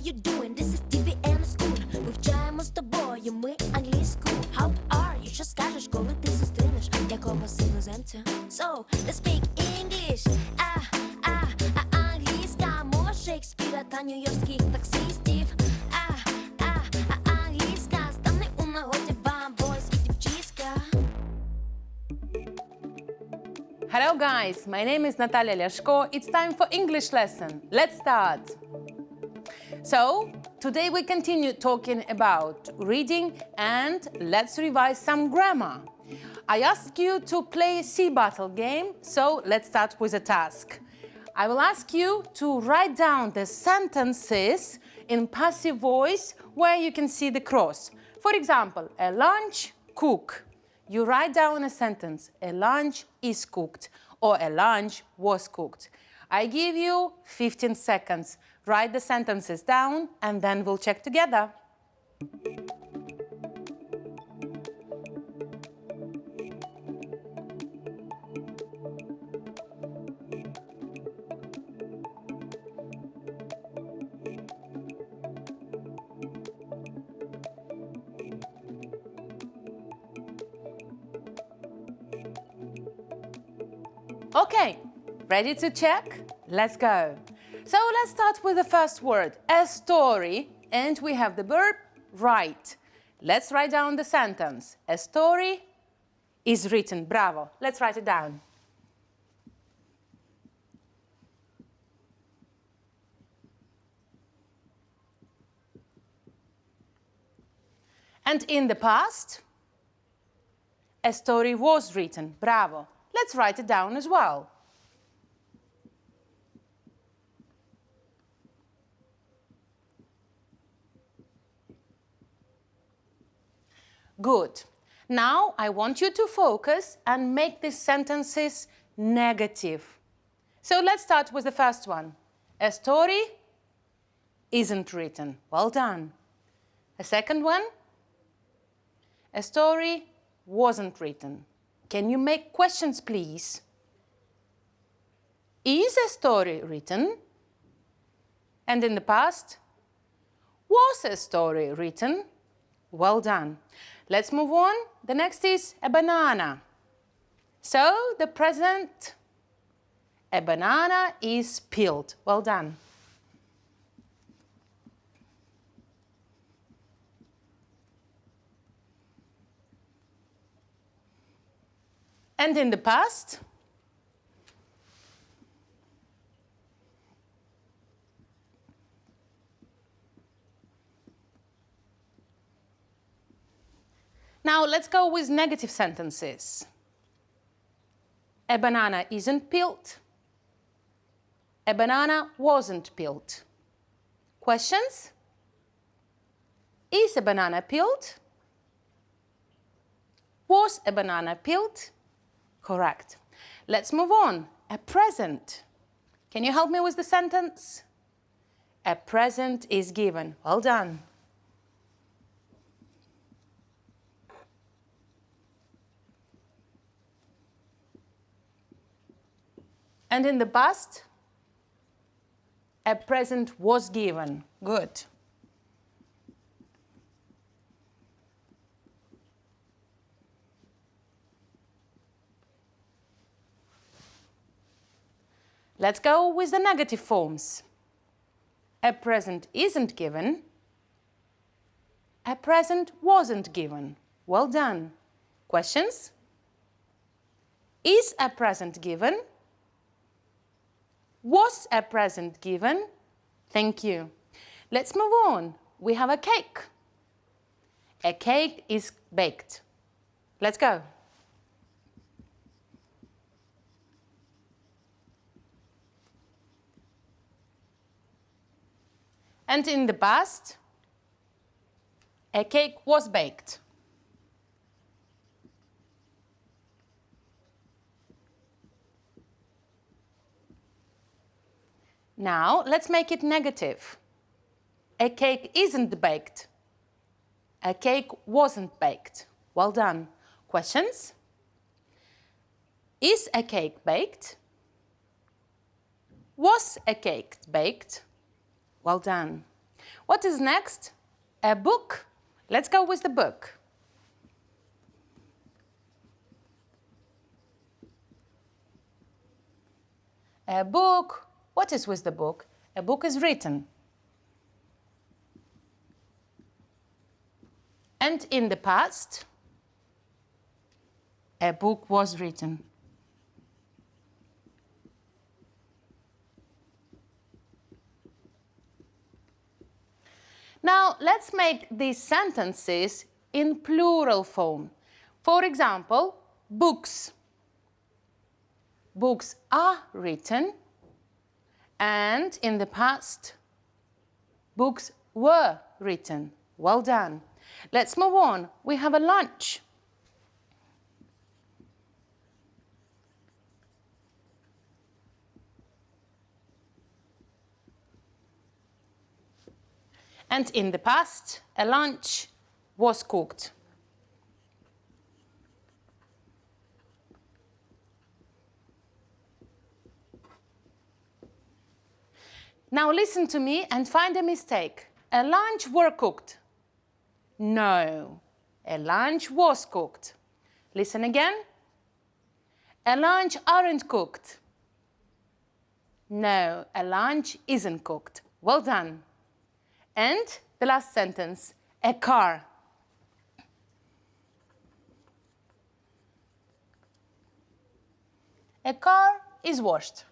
you doing? This is TV and school. Вивчаємо з тобою ми англійську. How are you? Що скажеш, коли ти зустрінеш якогось іноземця? So, let's speak English. Англійська мова Шекспіра та нью-йоркських таксистів. Англійська стане у нагоді вам, boys і дівчиська. Hello guys, my name is Natalia Leshko. It's time for English lesson. Let's start. So, today we continue talking about reading and let's revise some grammar. I asked you to play a sea battle game, so let's start with a task. I will ask you to write down the sentences in passive voice where you can see the cross. For example, a lunch, cook. You write down a sentence, a lunch is cooked, or a lunch was cooked. I give you 15 seconds. Write the sentences down, and then we'll check together. Okay, ready to check? Let's go. So let's start with the first word, a story, and we have the verb write. Let's write down the sentence. A story is written. Bravo. Let's write it down. And in the past, a story was written. Bravo. Let's write it down as well. Good. Now I want you to focus and make these sentences negative. So let's start with the first one. A story isn't written. Well done. A second one. A story wasn't written. Can you make questions, please? Is a story written? And in the past, was a story written? Well done. Let's move on. The next is a banana. So, the present, a banana is peeled. Well done. And in the past, now let's go with negative sentences. A banana isn't peeled. A banana wasn't peeled. Questions? Is a banana peeled? Was a banana peeled? Correct. Let's move on. A present. Can you help me with the sentence? A present is given. Well done. And in the past, a present was given. Good. Let's go with the negative forms. A present isn't given. A present wasn't given. Well done. Questions? Is a present given? Was a present given? Thank you. Let's move on. We have a cake. A cake is baked. Let's go. And in the past, a cake was baked. Now, let's make it negative. A cake isn't baked. A cake wasn't baked. Well done. Questions? Is a cake baked? Was a cake baked? Well done. What is next? A book. Let's go with the book. A book. What is with the book? A book is written. And in the past, a book was written. Now, let's make these sentences in plural form. For example, books. Books are written, and in the past, books were written. Well done. Let's move on. We have a lunch. And in the past, a lunch was cooked. Now listen to me and find a mistake. A lunch were cooked. No, a lunch was cooked. Listen again. A lunch aren't cooked. No, a lunch isn't cooked. Well done. And the last sentence, a car. A car is washed.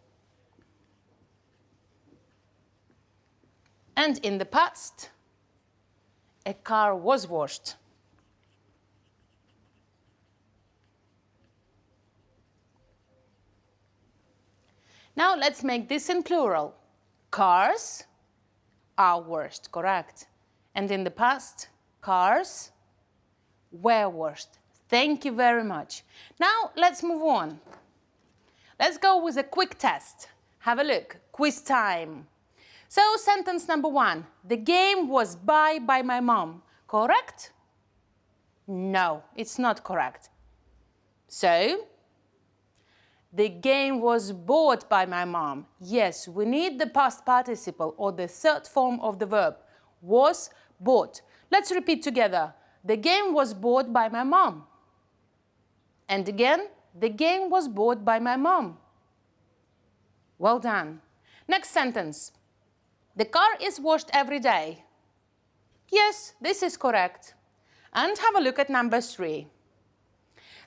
And in the past, a car was washed. Now let's make this in plural. Cars are washed, correct. And in the past, cars were washed. Thank you very much. Now let's move on. Let's go with a quick test. Have a look. Quiz time. So sentence number 1. The game was bought by my mom. Correct? No, it's not correct. So, the game was bought by my mom. Yes, we need the past participle or the third form of the verb. Was bought. Let's repeat together. The game was bought by my mom. And again, the game was bought by my mom. Well done. Next sentence. The car is washed every day. Yes, this is correct. And have a look at number 3.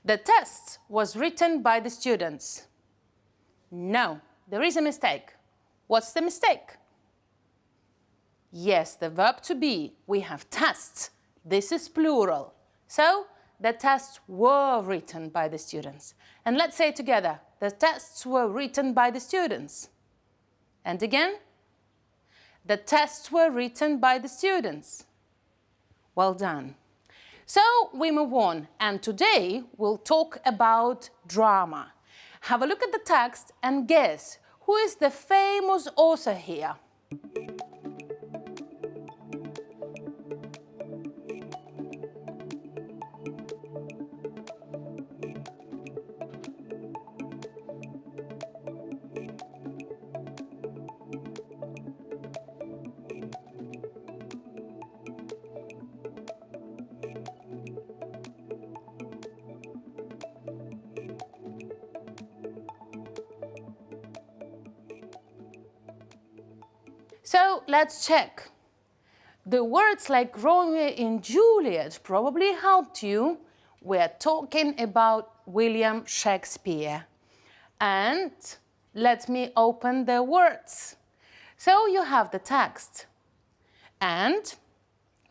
The test was written by the students. No, there is a mistake. What's the mistake? Yes, the verb to be. We have tests. This is plural. So, the tests were written by the students. And let's say it together. The tests were written by the students. And again, the tests were written by the students. Well done. So we move on, and today we'll talk about drama. Have a look at the text and guess who is the famous author here. So let's check. The words like Romeo and Juliet probably helped you. We're talking about William Shakespeare. And let me open the words. So you have the text. And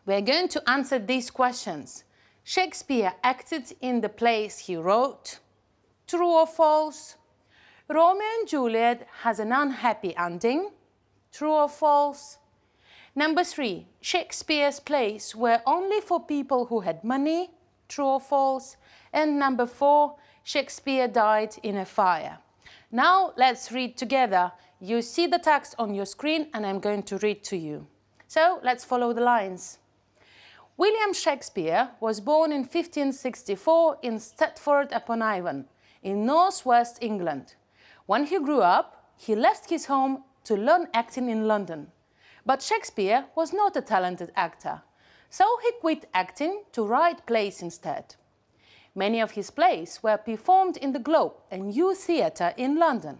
we're going to answer these questions. Shakespeare acted in the plays he wrote. True or false? Romeo and Juliet has an unhappy ending. True or false? Number 3, Shakespeare's plays were only for people who had money. True or false? And number 4, Shakespeare died in a fire. Now let's read together. You see the text on your screen and I'm going to read to you. So let's follow the lines. William Shakespeare was born in 1564 in Stratford-upon-Avon, in northwest England. When he grew up, he left his home to learn acting in London. But Shakespeare was not a talented actor, so he quit acting to write plays instead. Many of his plays were performed in the Globe, a new theatre in London.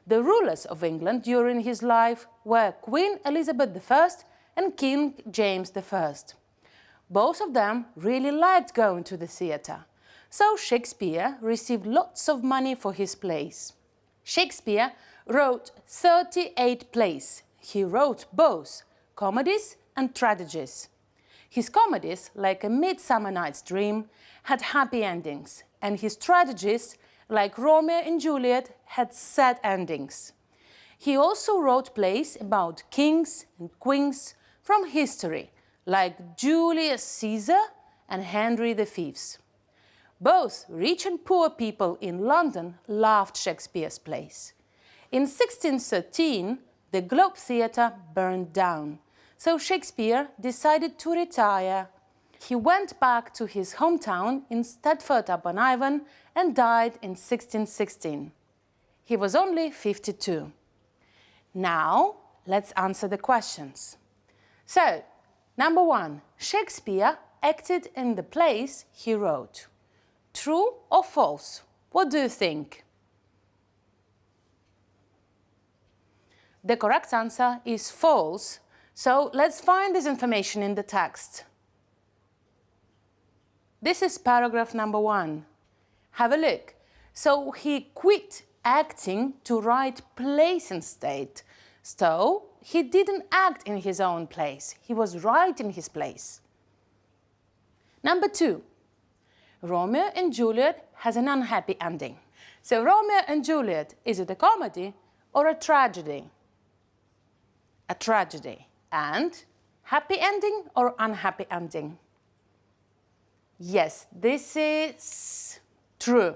The rulers of England during his life were Queen Elizabeth I and King James I. Both of them really liked going to the theatre, so Shakespeare received lots of money for his plays. Shakespeare wrote 38 plays. He wrote both comedies and tragedies. His comedies, like A Midsummer Night's Dream, had happy endings, and his tragedies, like Romeo and Juliet, had sad endings. He also wrote plays about kings and queens from history, like Julius Caesar and Henry V. Both rich and poor people in London loved Shakespeare's plays. In 1613, the Globe Theatre burned down, so Shakespeare decided to retire. He went back to his hometown in Stratford-upon-Avon and died in 1616. He was only 52. Now, let's answer the questions. So, number 1. Shakespeare acted in the plays he wrote. True or false? What do you think? The correct answer is false, so let's find this information in the text. This is paragraph number 1. Have a look. So he quit acting to write plays instead. So he didn't act in his own plays. He was writing his plays. Number 2. Romeo and Juliet has an unhappy ending. So Romeo and Juliet, is it a comedy or a tragedy? A tragedy. And happy ending or unhappy ending? Yes, this is true.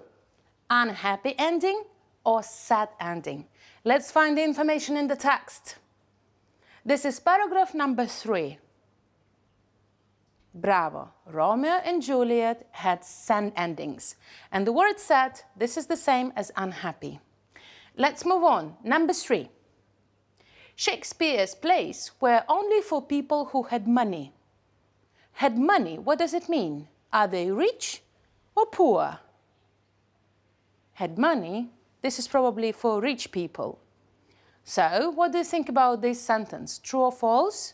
Unhappy ending or sad ending? Let's find the information in the text. This is paragraph number 3. Bravo. Romeo and Juliet had sad endings. And the word sad, this is the same as unhappy. Let's move on. Number 3. Shakespeare's plays were only for people who had money. Had money, what does it mean? Are they rich or poor? Had money, this is probably for rich people. So, what do you think about this sentence? True or false?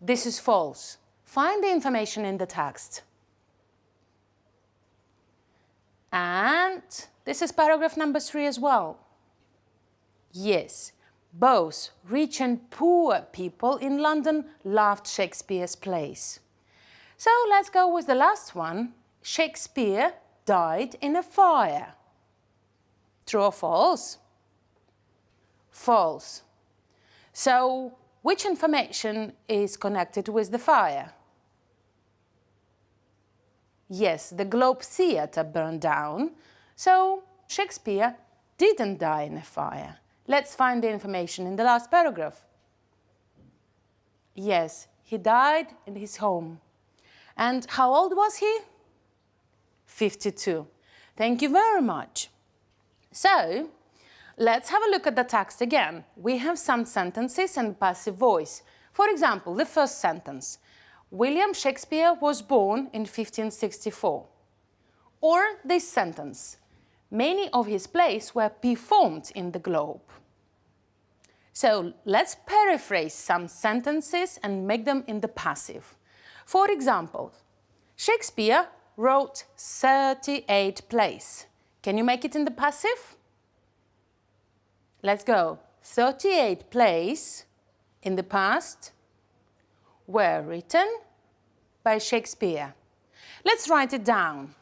This is false. Find the information in the text. And this is paragraph number 3 as well. Yes, both rich and poor people in London loved Shakespeare's plays. So let's go with the last one. Shakespeare died in a fire. True or false? False. So which information is connected with the fire? Yes, the Globe Theatre burned down, so Shakespeare didn't die in a fire. Let's find the information in the last paragraph. Yes, he died in his home. And how old was he? 52. Thank you very much. So, let's have a look at the text again. We have some sentences and passive voice. For example, the first sentence. William Shakespeare was born in 1564. Or this sentence. Many of his plays were performed in the Globe. So let's paraphrase some sentences and make them in the passive. For example, Shakespeare wrote 38 plays. Can you make it in the passive? Let's go. 38 plays in the past were written by Shakespeare. Let's write it down.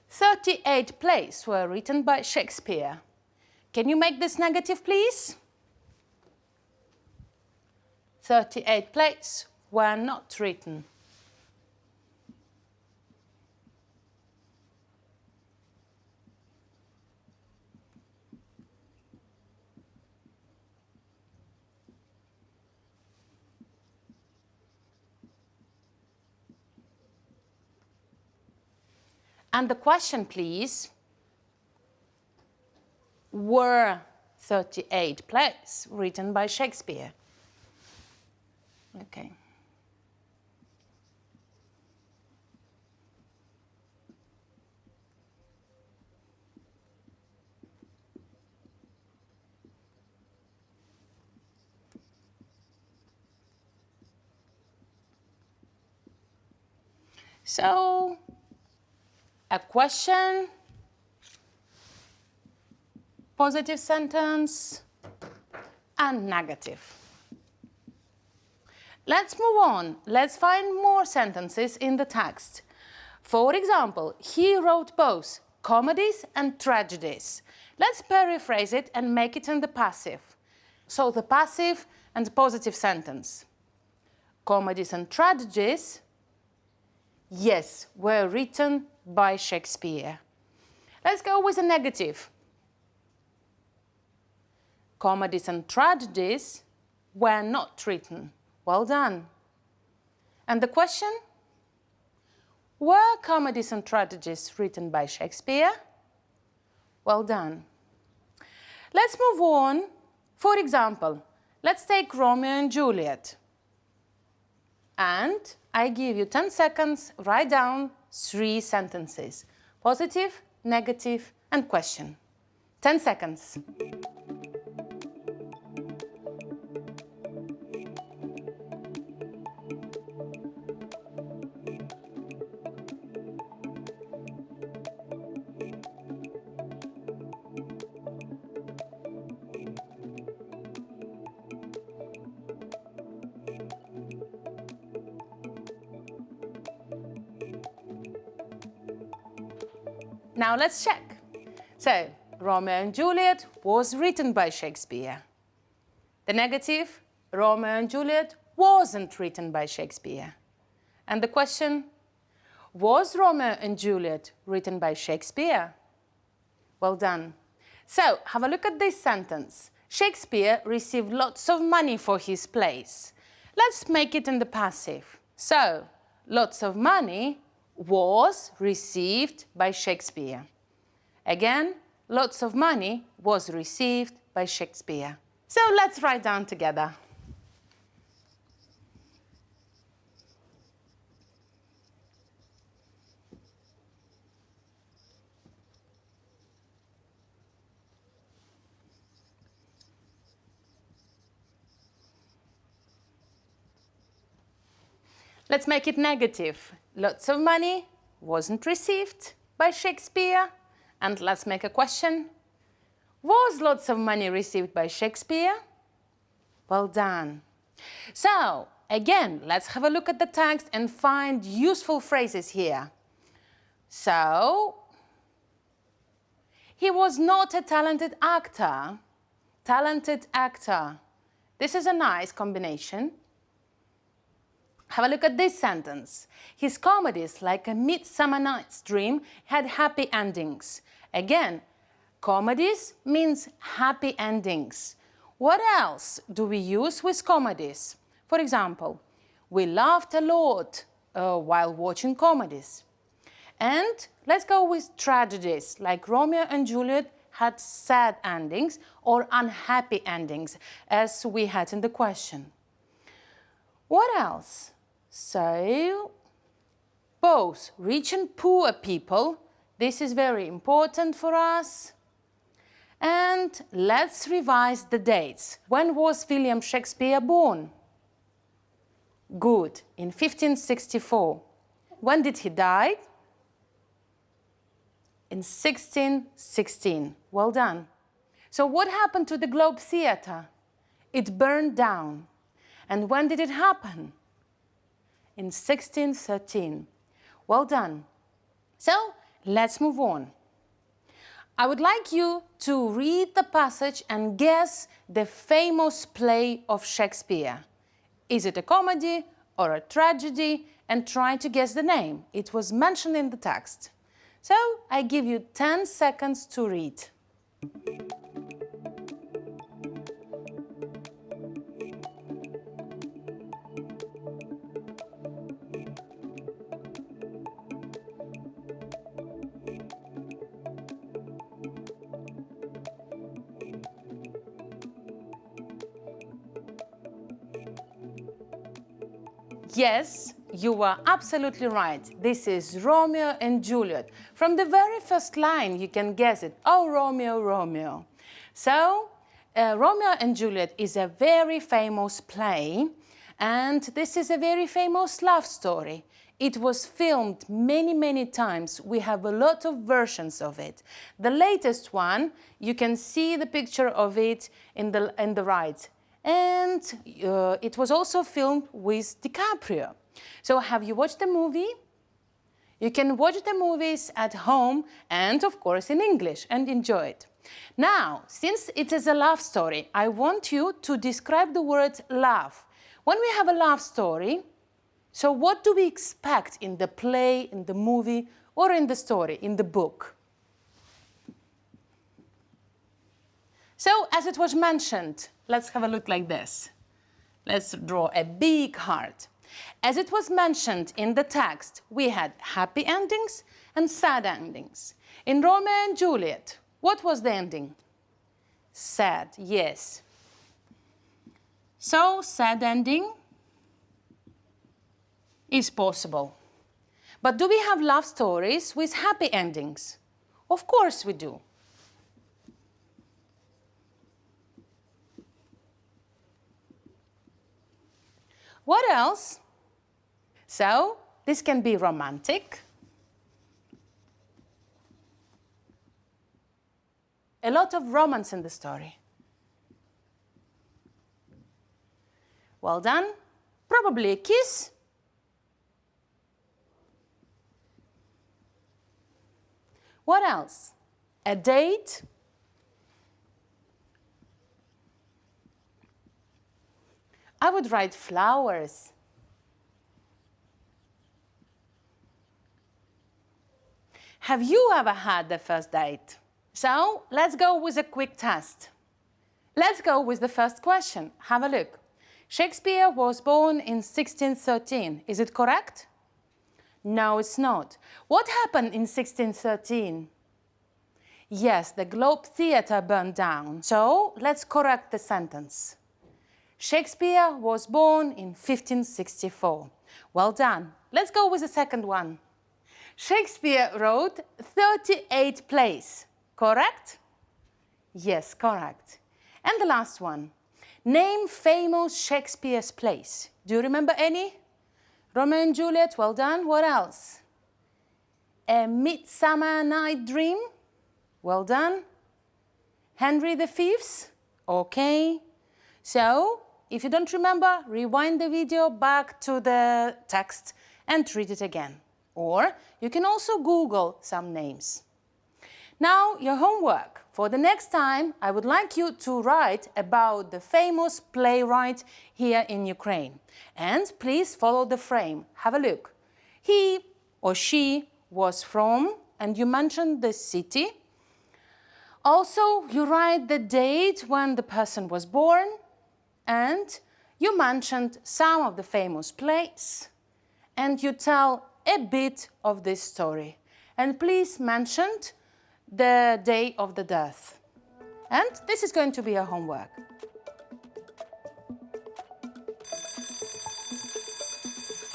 "38 plays were written by Shakespeare." Can you make this negative, please? 38 plays were not written. And the question, please, were 38 plays written by Shakespeare? Okay. So, a question, positive sentence, and negative. Let's move on. Let's find more sentences in the text. For example, he wrote both comedies and tragedies. Let's paraphrase it and make it in the passive. So the passive and positive sentence. Comedies and tragedies, yes, were written by Shakespeare. Let's go with a negative. Comedies and tragedies were not written. Well done. And the question? Were comedies and tragedies written by Shakespeare? Well done. Let's move on. For example, let's take Romeo and Juliet. And I give you 10 seconds, write down 3 sentences. Positive, negative, and question. 10 seconds. Now let's check. So, Romeo and Juliet was written by Shakespeare. The negative, Romeo and Juliet wasn't written by Shakespeare. And the question, was Romeo and Juliet written by Shakespeare? Well done. So, have a look at this sentence. Shakespeare received lots of money for his plays. Let's make it in the passive. So, lots of money was received by Shakespeare. Again, lots of money was received by Shakespeare. So let's write down together. Let's make it negative. Lots of money wasn't received by Shakespeare. And let's make a question. Was lots of money received by Shakespeare? Well done. So, again, let's have a look at the text and find useful phrases here. So, he was not a talented actor. Talented actor. This is a nice combination. Have a look at this sentence. His comedies, like A Midsummer Night's Dream, had happy endings. Again, comedies means happy endings. What else do we use with comedies? For example, we laughed a lot while watching comedies. And let's go with tragedies, like Romeo and Juliet had sad endings or unhappy endings, as we had in the question. What else? So, both rich and poor people, this is very important for us. And let's revise the dates. When was William Shakespeare born? Good, in 1564. When did he die? In 1616. Well done. So what happened to the Globe Theatre? It burned down. And when did it happen? In 1613. Well done. So, let's move on. I would like you to read the passage and guess the famous play of Shakespeare. Is it a comedy or a tragedy? And try to guess the name. It was mentioned in the text. So, I give you 10 seconds to read. Yes, you are absolutely right. This is Romeo and Juliet. From the very first line, you can guess it. Oh, Romeo, Romeo. So, Romeo and Juliet is a very famous play, and this is a very famous love story. It was filmed many, many times. We have a lot of versions of it. The latest one, you can see the picture of it in the right. And it was also filmed with DiCaprio. So have you watched the movie? You can watch the movies at home and, of course, in English and enjoy it. Now, since it is a love story, I want you to describe the word love. When we have a love story, so what do we expect in the play, in the movie, or in the story, in the book? So, as it was mentioned, let's have a look like this. Let's draw a big heart. As it was mentioned in the text, we had happy endings and sad endings. In Romeo and Juliet, what was the ending? Sad, yes. So, sad ending is possible. But do we have love stories with happy endings? Of course we do. What else? So, this can be romantic. A lot of romance in the story. Well done. Probably a kiss. What else? A date. I would write flowers. Have you ever had the first date? So, let's go with a quick test. Let's go with the first question. Have a look. Shakespeare was born in 1613. Is it correct? No, it's not. What happened in 1613? Yes, the Globe Theatre burned down. So, let's correct the sentence. Shakespeare was born in 1564. Well done. Let's go with the second one. Shakespeare wrote 38 plays. Correct? Yes, correct. And the last one. Name famous Shakespeare's plays. Do you remember any? Romeo and Juliet, well done. What else? A Midsummer Night Dream. Well done. Henry V. Okay. So, if you don't remember, rewind the video back to the text and read it again. Or you can also Google some names. Now, your homework. For the next time, I would like you to write about the famous playwright here in Ukraine. And please follow the frame. Have a look. He or she was from, and you mentioned the city. Also, you write the date when the person was born. And you mentioned some of the famous plays, and you tell a bit of this story. And please mention the day of the death. And this is going to be your homework.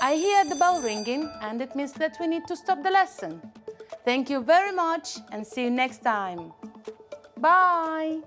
I hear the bell ringing, and it means that we need to stop the lesson. Thank you very much, and see you next time. Bye!